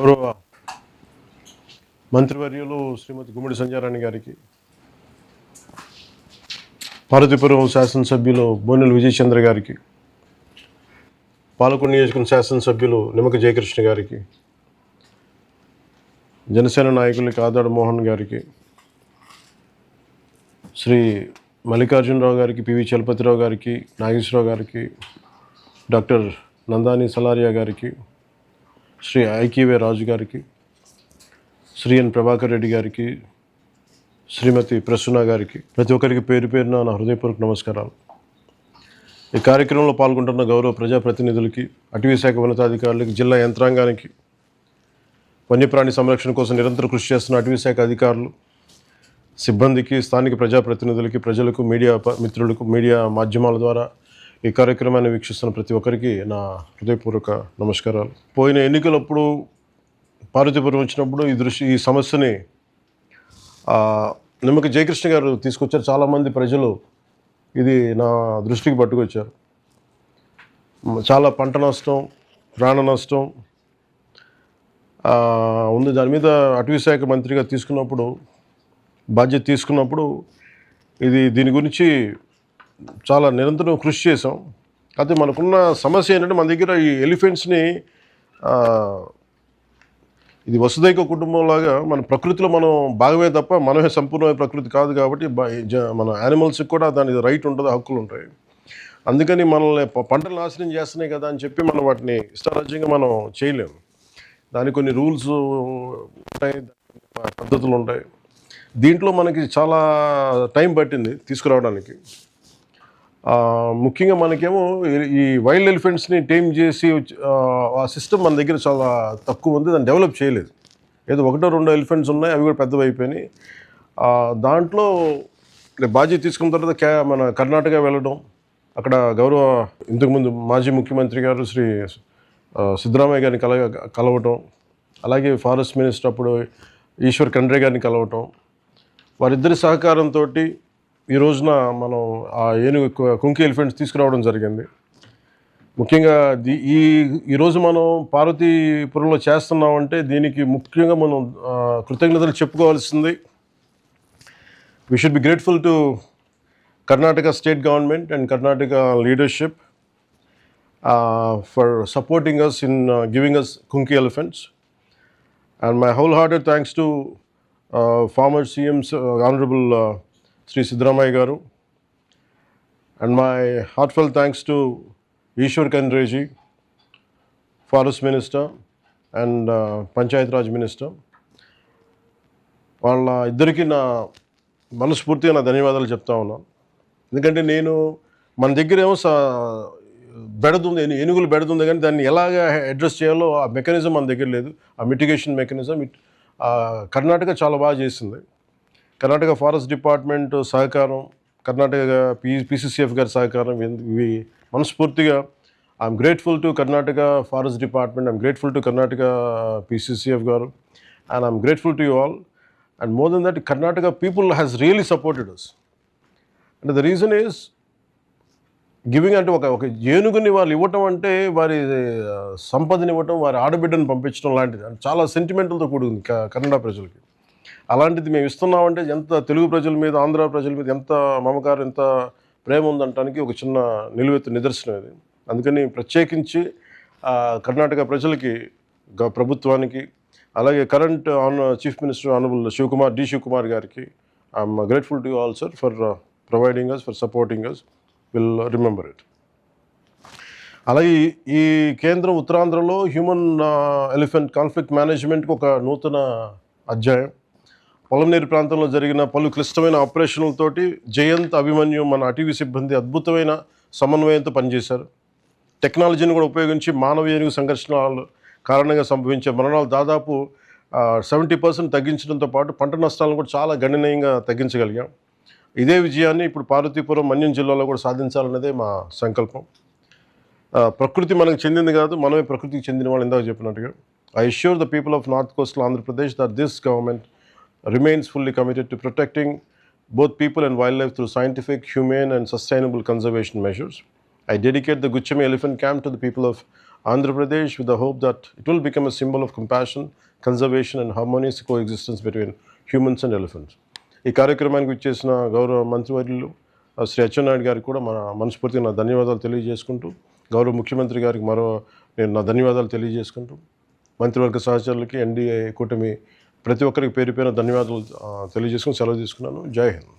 గౌరవ మంత్రివర్యులు శ్రీమతి గుమ్మడి సంధ్యారాణి గారికి, పార్వతీపురం శాసనసభ్యులు బోనెల విజయచంద్ర గారికి, పాలకొండ నియోజకవర్గం శాసనసభ్యులు నిమ్మక జయకృష్ణ గారికి, జనసేన నాయకులకి ఆదాడ మోహన్ గారికి, శ్రీ మల్లికార్జునరావు గారికి, పివి చలపతిరావు గారికి, నాగేశ్వరరావు గారికి, డాక్టర్ నందాని సలారియా గారికి, శ్రీ ఐకివే రాజు గారికి, శ్రీ ఎన్ ప్రభాకర్ రెడ్డి గారికి, శ్రీమతి ప్రసన్న గారికి, ప్రతి ఒక్కరికి పేరు పేరున నా హృదయపూర్వక నమస్కారాలు. ఈ కార్యక్రమంలో పాల్గొంటున్న గౌరవ ప్రజాప్రతినిధులకి, అటవీ శాఖ ఉన్నతాధికారులకి, జిల్లా యంత్రాంగానికి, వన్యప్రాణి సంరక్షణ కోసం నిరంతరం కృషి చేస్తున్న అటవీ శాఖ అధికారులు, సిబ్బందికి, స్థానిక ప్రజాప్రతినిధులకి, ప్రజలకు, మీడియా మిత్రులకు, మీడియా మాధ్యమాల ద్వారా ఈ కార్యక్రమాన్ని వీక్షిస్తున్న ప్రతి ఒక్కరికి నా హృదయపూర్వక నమస్కారాలు. పోయిన ఎన్నికలప్పుడు పార్వతీపురం వచ్చినప్పుడు ఈ సమస్యని నిమ్మక జయకృష్ణ గారు తీసుకొచ్చారు. చాలామంది ప్రజలు ఇది నా దృష్టికి పట్టుకొచ్చారు. చాలా పంట నష్టం, ప్రాణ నష్టం ఉంది. దాని మీద అటవీ శాఖ మంత్రిగా బాధ్యత తీసుకున్నప్పుడు దీని గురించి చాలా నిరంతరం కృషి చేసాం. అయితే మనకున్న సమస్య ఏంటంటే, మన దగ్గర ఈ ఎలిఫెంట్స్ని ఇది వసుదైక కుటుంబంలాగా మన ప్రకృతిలో మనం భాగమే తప్ప మనమే సంపూర్ణమైన ప్రకృతి కాదు. కాబట్టి మన యానిమల్స్కి కూడా దాని రైట్ ఉంటుంది, హక్కులు ఉంటాయి. అందుకని మనల్ని పంటలు నాశనం చేస్తున్నాయి కదా అని చెప్పి మనం వాటిని ఇష్టారాజ్యంగా మనం చేయలేము. దానికి కొన్ని రూల్స్ ఉంటాయి, పద్ధతులు ఉంటాయి. దీంట్లో మనకి చాలా టైం పట్టింది తీసుకురావడానికి. ముఖ్యంగా మనకేమో ఈ వైల్డ్ ఎలిఫెంట్స్ని టేమ్ చేసి ఆ సిస్టమ్ మన దగ్గర చాలా తక్కువ ఉంది. దాన్ని డెవలప్ చేయలేదు. ఏదో 1-2 ఎలిఫెంట్స్ ఉన్నాయి, అవి కూడా పెద్దవి అయిపోయినాయి. దాంట్లో బాధ్యత తీసుకున్న తర్వాత మన కర్ణాటక వెళ్ళడం, అక్కడ గౌరవ ఇంతకుముందు మాజీ ముఖ్యమంత్రి గారు శ్రీ సిద్ధరామయ్య గారిని కలవటం, అలాగే ఫారెస్ట్ మినిస్టర్ అప్పుడు ఈశ్వర్ ఖండ్రే గారిని కలవటం, వారిద్దరి సహకారంతో ఈ రోజున మనం ఆ ఏనుగు కుంకి ఎలిఫెంట్స్ తీసుకురావడం జరిగింది. ముఖ్యంగా ఈరోజు మనం పార్వతీపురంలో చేస్తున్నామంటే దీనికి ముఖ్యంగా మనం కృతజ్ఞతలు చెప్పుకోవాల్సింది. We should be grateful to Karnataka state government and Karnataka leadership for supporting us in giving us kunki elephants. And my wholehearted thanks to former CM's Honorable Sri Siddaramaiah Garu, and my heartfelt thanks to Ishwar Khandre ji, Forest Minister and Panchayat Raj Minister. వాళ్ళ ఇద్దరికి నా మనస్ఫూర్తిగా నా ధన్యవాదాలు చెప్తా ఉన్నాను. ఎందుకంటే మన దగ్గర ఏమో బెడదుంది, ఏనుగులు బెడదుంది, కానీ దాన్ని ఎలాగ అడ్రస్ చేయాలో ఆ మెకానిజం మన దగ్గర లేదు. ఆ మిటిగేషన్ మెకానిజం కర్ణాటక చాలా బాగా చేసింది. కర్ణాటక ఫారెస్ట్ డిపార్ట్మెంట్ సహకారం, కర్ణాటక PCCF గారి సహకారం, ఇవి మనస్ఫూర్తిగా I'm grateful to Karnataka forest department, I'm grateful to Karnataka PCCF గారు, and I'm grateful to you all. And more than that, Karnataka people has really supported us. And the reason is giving. అంటే ఒక ఏనుగుని వాళ్ళు ఇవ్వటం అంటే వారి సంపదని ఇవ్వటం, వారి ఆడబిడ్డను పంపించడం లాంటిది. అంటే చాలా సెంటిమెంటల్తో కూడుకుంది కన్నడ ప్రజలకి. అలాంటిది మేము ఇస్తున్నామంటే ఎంత తెలుగు ప్రజల మీద, ఆంధ్ర ప్రజల మీద ఎంత మమకారం, ఎంత ప్రేమ ఉందంటానికి ఒక చిన్న నిలువెత్తు నిదర్శనం ఇది. అందుకని ప్రత్యేకించి కర్ణాటక ప్రజలకి, ప్రభుత్వానికి, అలాగే current chief minister honourable Shivakumar గారికి I'm grateful to you all sir for providing us, for supporting us. Will remember it. అలాగే ఈ కేంద్రం ఉత్తరాంధ్రలో హ్యూమన్ ఎలిఫెంట్ కాన్ఫ్లిక్ట్ మేనేజ్మెంట్కి ఒక నూతన అధ్యాయం. పొలంనేరు ప్రాంతంలో జరిగిన పలు క్లిష్టమైన ఆపరేషన్లతోటి జయంత్, అభిమన్యు, మన అటవీ సిబ్బంది అద్భుతమైన సమన్వయంతో పనిచేశారు. టెక్నాలజీని కూడా ఉపయోగించి మానవ ఏనుగు సంఘర్షణల కారణంగా సంభవించే మరణాలు దాదాపు 70% తగ్గించడంతో పాటు పంట నష్టాలను కూడా చాలా గణనీయంగా తగ్గించగలిగాం. ఇదే విజయాన్ని ఇప్పుడు పార్వతీపురం, మన్యం జిల్లాలో కూడా సాధించాలన్నదే మా సంకల్పం. ప్రకృతి మనకు చెందింది కాదు, మనమే ప్రకృతికి చెందిన వాళ్ళు. ఇందాక చెప్పినట్టుగా I assure the people of north coastal Andhra Pradesh that this government remains fully committed to protecting both people and wildlife through scientific, humane and sustainable conservation measures. I dedicate the Guchami Elephant Camp to the people of Andhra Pradesh with the hope that it will become a symbol of compassion, conservation and harmonious coexistence between humans and elephants. ఈ కార్యక్రమానికి వచ్చేసిన గౌరవ మంత్రివర్యులు శ్రీ అచ్చెన్నాయుడు గారికి కూడా మనస్ఫూర్తిగా నా ధన్యవాదాలు తెలియజేసుకుంటూ, గౌరవ ముఖ్యమంత్రి గారికి నేను నా ధన్యవాదాలు తెలియజేసుకుంటూ, మంత్రివర్గ సహచరులకి, ఎన్డీఏ కూటమి ప్రతి ఒక్కరికి పేరు పేరున ధన్యవాదాలు తెలియజేసుకుని సెలవు తీసుకున్నాను. జై హింద్.